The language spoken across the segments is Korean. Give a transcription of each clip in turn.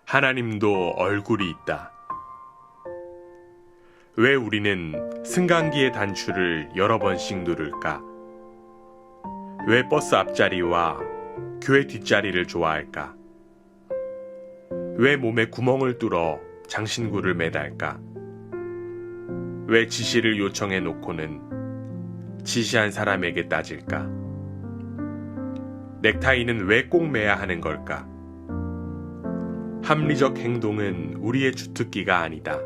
하나님도 얼굴이 있다. 왜 우리는 승강기의 단추를 여러 번씩 누를까? 왜 버스 앞자리와 교회 뒷자리를 좋아할까? 왜 몸에 구멍을 뚫어 장신구를 매달까? 왜 지시를 요청해 놓고는 지시한 사람에게 따질까? 넥타이는 왜 꼭 매야 하는 걸까? 합리적 행동은 우리의 주특기가 아니다.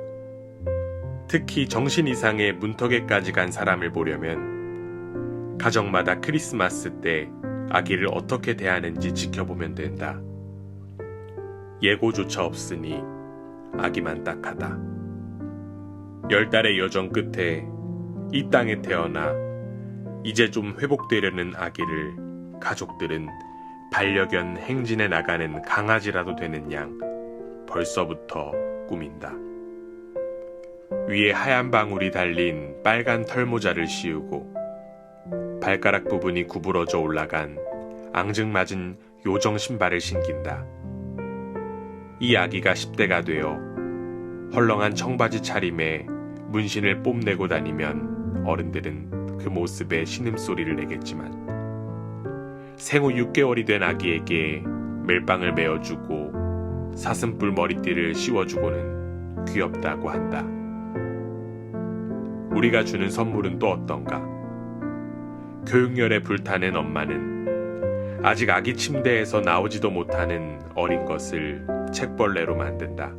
특히 정신 이상의 문턱에까지 간 사람을 보려면 가정마다 크리스마스 때 아기를 어떻게 대하는지 지켜보면 된다. 예고조차 없으니 아기만 딱하다. 10달의 여정 끝에 이 땅에 태어나 이제 좀 회복되려는 아기를 가족들은 반려견 행진에 나가는 강아지라도 되는 양 벌써부터 꾸민다. 위에 하얀 방울이 달린 빨간 털모자를 씌우고 발가락 부분이 구부러져 올라간 앙증맞은 요정 신발을 신긴다. 이 아기가 10대가 되어 헐렁한 청바지 차림에 문신을 뽐내고 다니면 어른들은 그 모습에 신음소리를 내겠지만 생후 6개월이 된 아기에게 멜빵을 메어주고 사슴뿔 머리띠를 씌워주고는 귀엽다고 한다. 우리가 주는 선물은 또 어떤가? 교육열에 불타는 엄마는 아직 아기 침대에서 나오지도 못하는 어린 것을 책벌레로 만든다.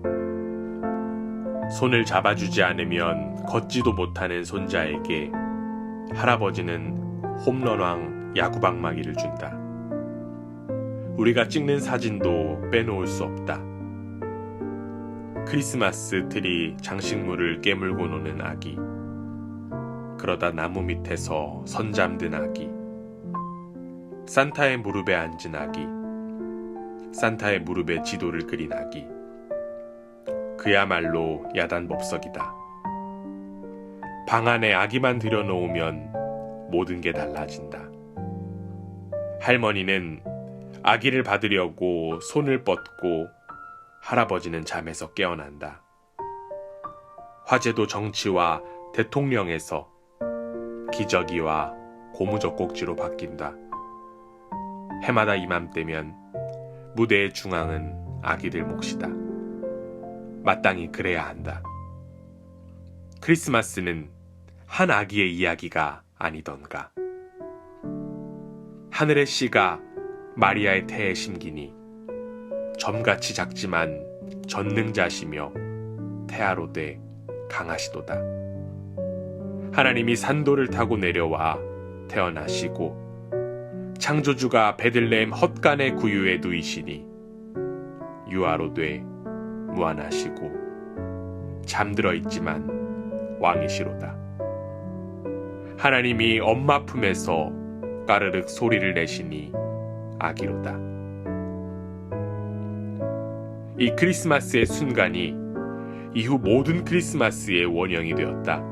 손을 잡아주지 않으면 걷지도 못하는 손자에게 할아버지는 홈런왕 야구방망이를 준다. 우리가 찍는 사진도 빼놓을 수 없다. 크리스마스 트리 장식물을 깨물고 노는 아기, 그러다 나무 밑에서 선 잠든 아기, 산타의 무릎에 앉은 아기, 산타의 무릎에 지도를 그린 아기, 그야말로 야단법석이다. 방 안에 아기만 들여놓으면 모든 게 달라진다. 할머니는 아기를 받으려고 손을 뻗고 할아버지는 잠에서 깨어난다. 화제도 정치와 대통령에서 기저귀와 고무젖꼭지로 바뀐다. 해마다 이맘때면 무대의 중앙은 아기들 몫이다. 마땅히 그래야 한다. 크리스마스는 한 아기의 이야기가 아니던가. 하늘의 씨가 마리아의 태에 심기니 점같이 작지만 전능자시며 태아로 돼 강하시도다. 하나님이 산도를 타고 내려와 태어나시고 창조주가 베들레헴 헛간의 구유에 누이시니 유아로 돼 무한하시고 잠들어 있지만 왕이시로다. 하나님이 엄마 품에서 까르륵 소리를 내시니 아기로다. 이 크리스마스의 순간이 이후 모든 크리스마스의 원형이 되었다.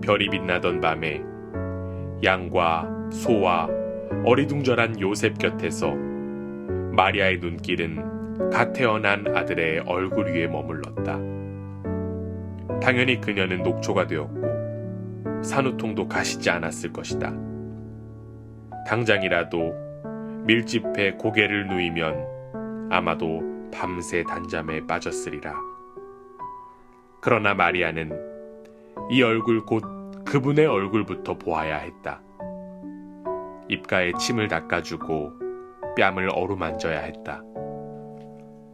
별이 빛나던 밤에 양과 소와 어리둥절한 요셉 곁에서 마리아의 눈길은 갓 태어난 아들의 얼굴 위에 머물렀다. 당연히 그녀는 녹초가 되었고 산후통도 가시지 않았을 것이다. 당장이라도 밀짚에 고개를 누이면 아마도 밤새 단잠에 빠졌으리라. 그러나 마리아는 이 얼굴 곧 그분의 얼굴부터 보아야 했다. 입가에 침을 닦아주고 뺨을 어루만져야 했다.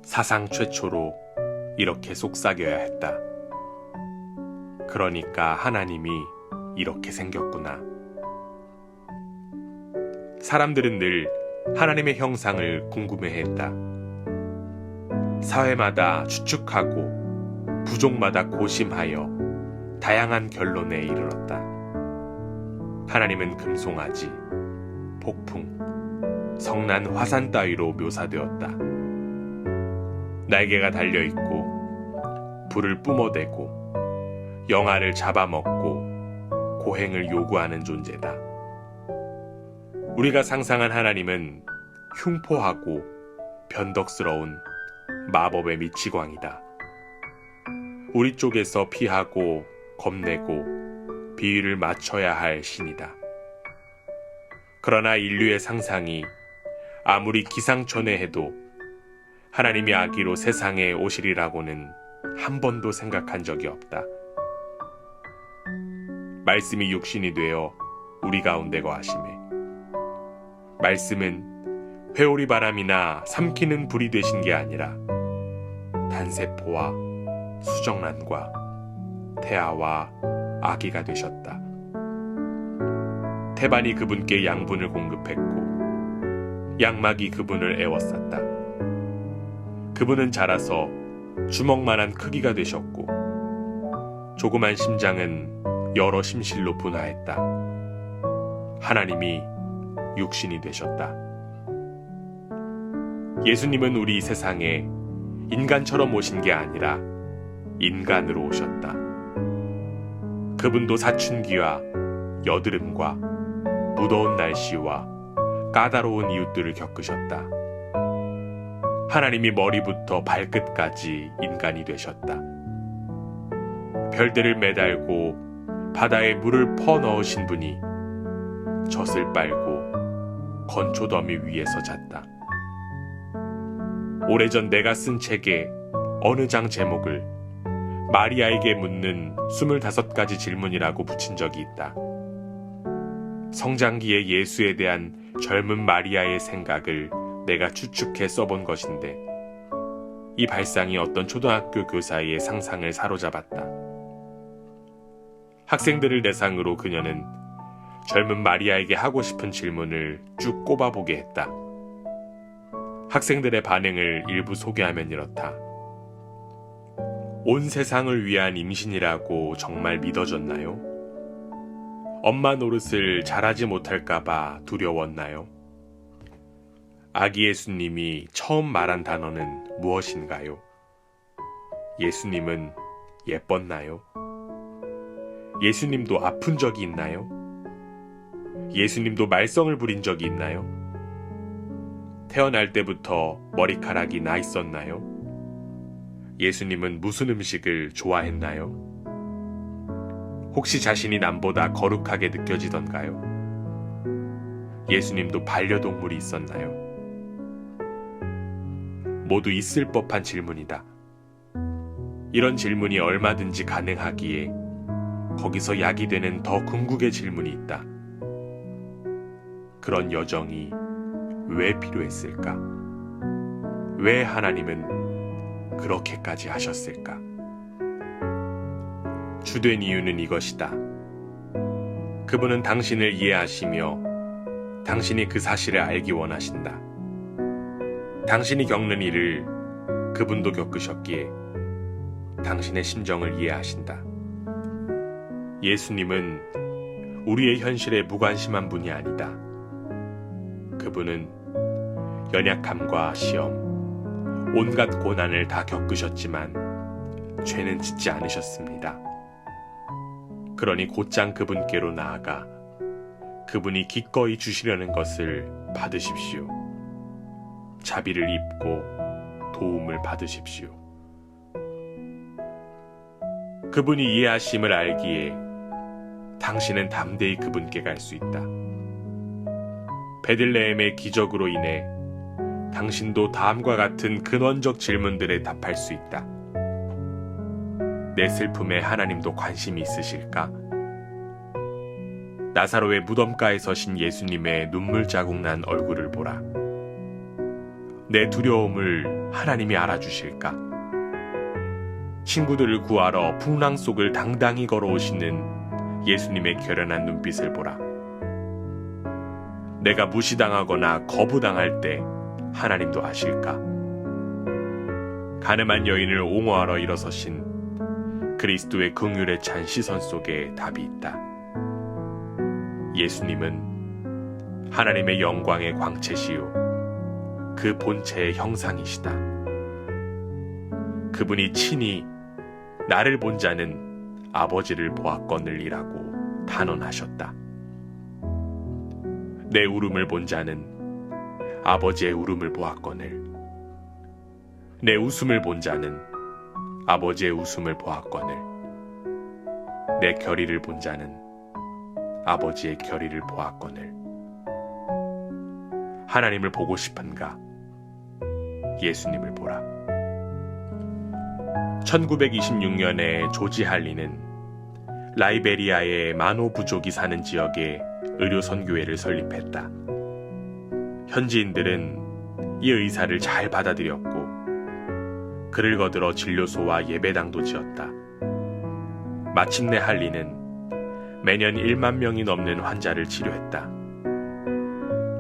사상 최초로 이렇게 속삭여야 했다. 그러니까 하나님이 이렇게 생겼구나. 사람들은 늘 하나님의 형상을 궁금해했다. 사회마다 추측하고 부족마다 고심하여 다양한 결론에 이르렀다. 하나님은 금송아지, 폭풍, 성난 화산 따위로 묘사되었다. 날개가 달려있고 불을 뿜어대고 영아를 잡아먹고 고행을 요구하는 존재다. 우리가 상상한 하나님은 흉포하고 변덕스러운 마법의 미치광이다. 우리 쪽에서 피하고 겁내고 비위를 맞춰야 할 신이다. 그러나 인류의 상상이 아무리 기상천외해도 하나님이 아기로 세상에 오시리라고는 한 번도 생각한 적이 없다. 말씀이 육신이 되어 우리 가운데 거하시매 말씀은 회오리 바람이나 삼키는 불이 되신 게 아니라 단세포와 수정란과 태아와 아기가 되셨다. 태반이 그분께 양분을 공급했고 양막이 그분을 애워쌌다. 그분은 자라서 주먹만한 크기가 되셨고 조그만 심장은 여러 심실로 분화했다. 하나님이 육신이 되셨다. 예수님은 우리 세상에 인간처럼 오신 게 아니라 인간으로 오셨다. 그분도 사춘기와 여드름과 무더운 날씨와 까다로운 이웃들을 겪으셨다. 하나님이 머리부터 발끝까지 인간이 되셨다. 별들을 매달고 바다에 물을 퍼 넣으신 분이 젖을 빨고 건초더미 위에서 잤다. 오래전 내가 쓴 책에 어느 장 제목을 마리아에게 묻는 25가지 질문이라고 붙인 적이 있다. 성장기에 예수에 대한 젊은 마리아의 생각을 내가 추측해 써본 것인데 이 발상이 어떤 초등학교 교사의 상상을 사로잡았다. 학생들을 대상으로 그녀는 젊은 마리아에게 하고 싶은 질문을 쭉 꼽아보게 했다. 학생들의 반응을 일부 소개하면 이렇다. 온 세상을 위한 임신이라고 정말 믿어졌나요? 엄마 노릇을 잘하지 못할까봐 두려웠나요? 아기 예수님이 처음 말한 단어는 무엇인가요? 예수님은 예뻤나요? 예수님도 아픈 적이 있나요? 예수님도 말썽을 부린 적이 있나요? 태어날 때부터 머리카락이 나 있었나요? 예수님은 무슨 음식을 좋아했나요? 혹시 자신이 남보다 거룩하게 느껴지던가요? 예수님도 반려동물이 있었나요? 모두 있을 법한 질문이다. 이런 질문이 얼마든지 가능하기에 거기서 야기되는 더 궁극의 질문이 있다. 그런 여정이 왜 필요했을까? 왜 하나님은 그렇게까지 하셨을까? 주된 이유는 이것이다. 그분은 당신을 이해하시며 당신이 그 사실을 알기 원하신다. 당신이 겪는 일을 그분도 겪으셨기에 당신의 심정을 이해하신다. 예수님은 우리의 현실에 무관심한 분이 아니다. 그분은 연약함과 시험, 온갖 고난을 다 겪으셨지만 죄는 짓지 않으셨습니다. 그러니 곧장 그분께로 나아가 그분이 기꺼이 주시려는 것을 받으십시오. 자비를 입고 도움을 받으십시오. 그분이 이해하심을 알기에 당신은 담대히 그분께 갈 수 있다. 베들레헴의 기적으로 인해 당신도 다음과 같은 근원적 질문들에 답할 수 있다. 내 슬픔에 하나님도 관심이 있으실까? 나사로의 무덤가에 서신 예수님의 눈물 자국 난 얼굴을 보라. 내 두려움을 하나님이 알아주실까? 친구들을 구하러 풍랑 속을 당당히 걸어오시는 예수님의 결연한 눈빛을 보라. 내가 무시당하거나 거부당할 때 하나님도 아실까? 가늠한 여인을 옹호하러 일어서신 그리스도의 긍휼에 찬 시선 속에 답이 있다. 예수님은 하나님의 영광의 광채시요 그 본체의 형상이시다. 그분이 친히 나를 본 자는 아버지를 보았거늘이라고 단언하셨다. 내 울음을 본 자는 아버지의 울음을 보았거늘. 내 웃음을 본 자는 아버지의 웃음을 보았거늘 내 결의를 본 자는 아버지의 결의를 보았거늘. 하나님을 보고 싶은가? 예수님을 보라. 1926년에 조지 할리는 라이베리아의 마노 부족이 사는 지역에 의료선교회를 설립했다. 현지인들은 이 의사를 잘 받아들였고 그를 거들어 진료소와 예배당도 지었다. 마침내 할리는 매년 1만 명이 넘는 환자를 치료했다.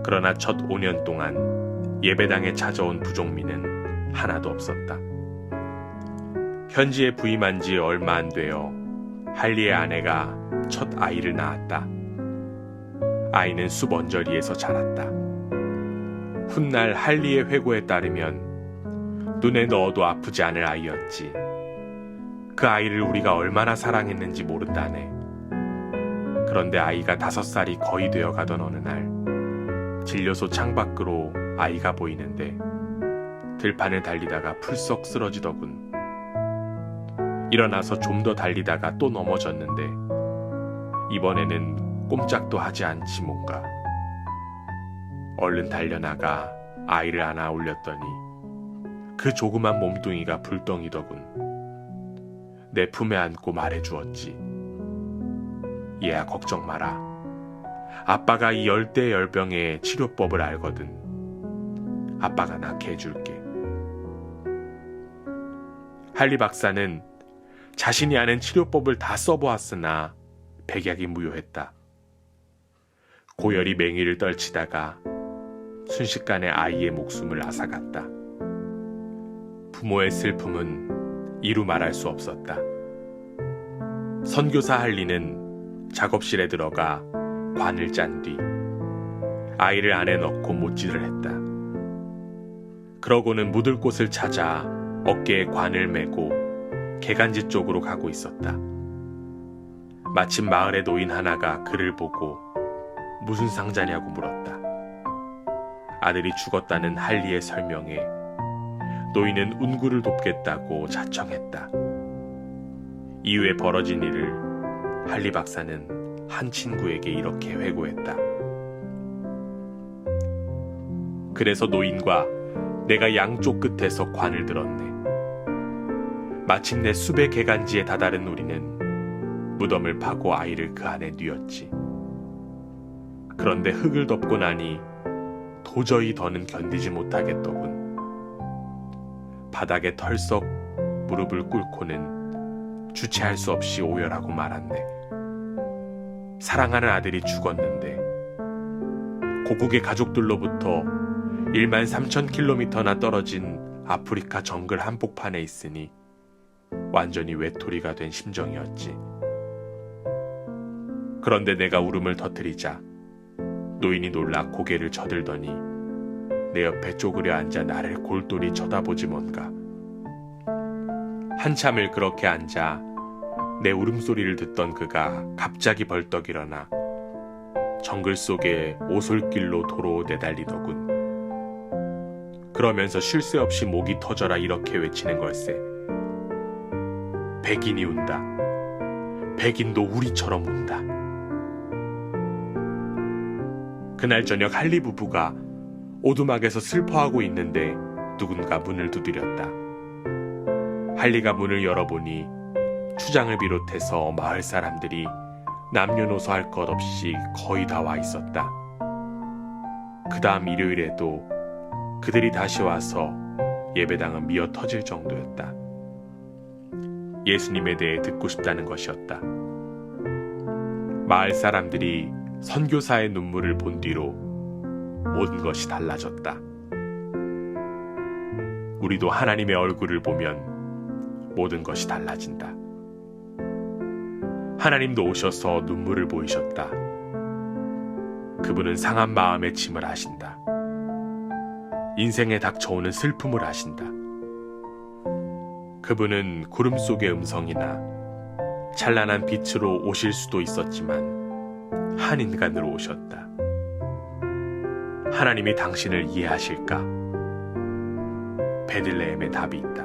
그러나 첫 5년 동안 예배당에 찾아온 부족민은 하나도 없었다. 현지에 부임한 지 얼마 안 되어 할리의 아내가 첫 아이를 낳았다. 아이는 숲 언저리에서 자랐다. 훗날 할리의 회고에 따르면 눈에 넣어도 아프지 않을 아이였지. 그 아이를 우리가 얼마나 사랑했는지 모른다네. 그런데 아이가 5살이 거의 되어 가던 어느 날 진료소 창밖으로 아이가 보이는데 들판을 달리다가 풀썩 쓰러지더군. 일어나서 좀 더 달리다가 또 넘어졌는데 이번에는 꼼짝도 하지 않지 뭔가. 얼른 달려나가 아이를 안아 올렸더니 그 조그만 몸뚱이가 불덩이더군. 내 품에 안고 말해주었지. 얘야 걱정 마라. 아빠가 이 열대열병의 치료법을 알거든. 아빠가 낫게 해줄게. 할리 박사는 자신이 아는 치료법을 다 써보았으나 백약이 무효했다. 고열이 맹위를 떨치다가 순식간에 아이의 목숨을 앗아갔다. 부모의 슬픔은 이루 말할 수 없었다. 선교사 할리는 작업실에 들어가 관을 짠 뒤 아이를 안에 넣고 못질을 했다. 그러고는 묻을 곳을 찾아 어깨에 관을 메고 개간지 쪽으로 가고 있었다. 마침 마을의 노인 하나가 그를 보고 무슨 상자냐고 물었다. 아들이 죽었다는 할리의 설명에 노인은 운구를 돕겠다고 자청했다. 이후에 벌어진 일을 할리 박사는 한 친구에게 이렇게 회고했다. 그래서 노인과 내가 양쪽 끝에서 관을 들었네. 마침내 숲의 개간지에 다다른 우리는 무덤을 파고 아이를 그 안에 뉘었지. 그런데 흙을 덮고 나니 도저히 더는 견디지 못하겠더군. 바닥에 털썩 무릎을 꿇고는 주체할 수 없이 오열하고 말았네. 사랑하는 아들이 죽었는데 고국의 가족들로부터 1만 3,000km나 떨어진 아프리카 정글 한복판에 있으니 완전히 외톨이가 된 심정이었지. 그런데 내가 울음을 터뜨리자 노인이 놀라 고개를 저들더니 내 옆에 쪼그려 앉아 나를 골똘히 쳐다보지 뭔가. 한참을 그렇게 앉아 내 울음소리를 듣던 그가 갑자기 벌떡 일어나 정글 속에 오솔길로 도로 내달리더군. 그러면서 쉴 새 없이 목이 터져라 이렇게 외치는 걸세. 백인이 운다. 백인도 우리처럼 운다. 그날 저녁 할리 부부가 오두막에서 슬퍼하고 있는데 누군가 문을 두드렸다. 할리가 문을 열어보니 추장을 비롯해서 마을 사람들이 남녀노소 할 것 없이 거의 다 와 있었다. 그 다음 일요일에도 그들이 다시 와서 예배당은 미어 터질 정도였다. 예수님에 대해 듣고 싶다는 것이었다. 마을 사람들이 선교사의 눈물을 본 뒤로 모든 것이 달라졌다. 우리도 하나님의 얼굴을 보면 모든 것이 달라진다. 하나님도 오셔서 눈물을 보이셨다. 그분은 상한 마음의 짐을 아신다. 인생에 닥쳐오는 슬픔을 아신다. 그분은 구름 속의 음성이나 찬란한 빛으로 오실 수도 있었지만 한 인간으로 오셨다. 하나님이 당신을 이해하실까? 베들레헴의 답이 있다.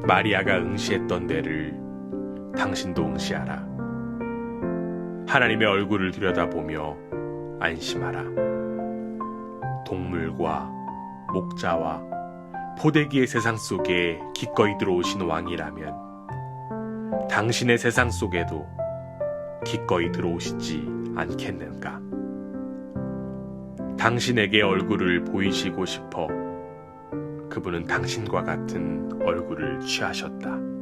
마리아가 응시했던 데를 당신도 응시하라. 하나님의 얼굴을 들여다보며 안심하라. 동물과 목자와 포대기의 세상 속에 기꺼이 들어오신 왕이라면 당신의 세상 속에도 기꺼이 들어오시지 않겠는가? 당신에게 얼굴을 보이시고 싶어 그분은 당신과 같은 얼굴을 취하셨다.